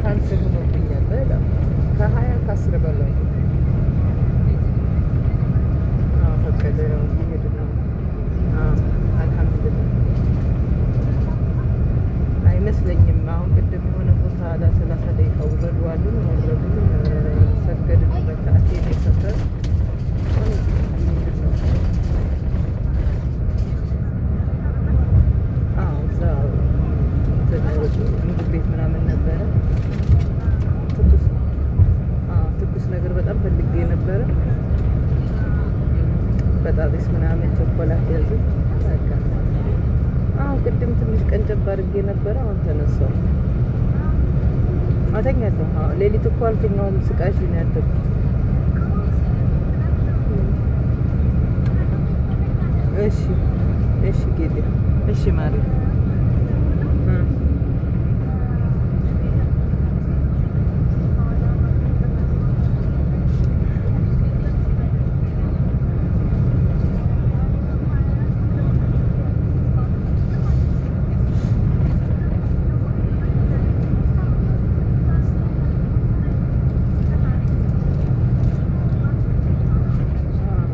ካንስል ሆኖብኛል በጣም ከ20 ከ10 በላይ ፈቀደ ነው እየሄድ ነው። አልሐምዱሊላህ አይመስለኝም። አሁን ቅድም የሆነ ቦታ ለ30 ደቂቃ ውረዱ አሉን። ወረዱን ሰገድን ረካቴ ሰፈር ምግብ ቤት ምናምን ነበረ። ትኩስ ነገር በጣም ፈልጌ ነበረ። በጣጥስ ምናምን ቸኮላት ያዙ። አሁን ቅድም ትንሽ ቀንጨብ አድርጌ ነበረ። አሁን ተነሳሁ አተኛለሁ። ሌሊት እኮ አልተኛውም። ስቃሽ ነው ያደርኩት። እሺ ጌጤ እሺ ማለት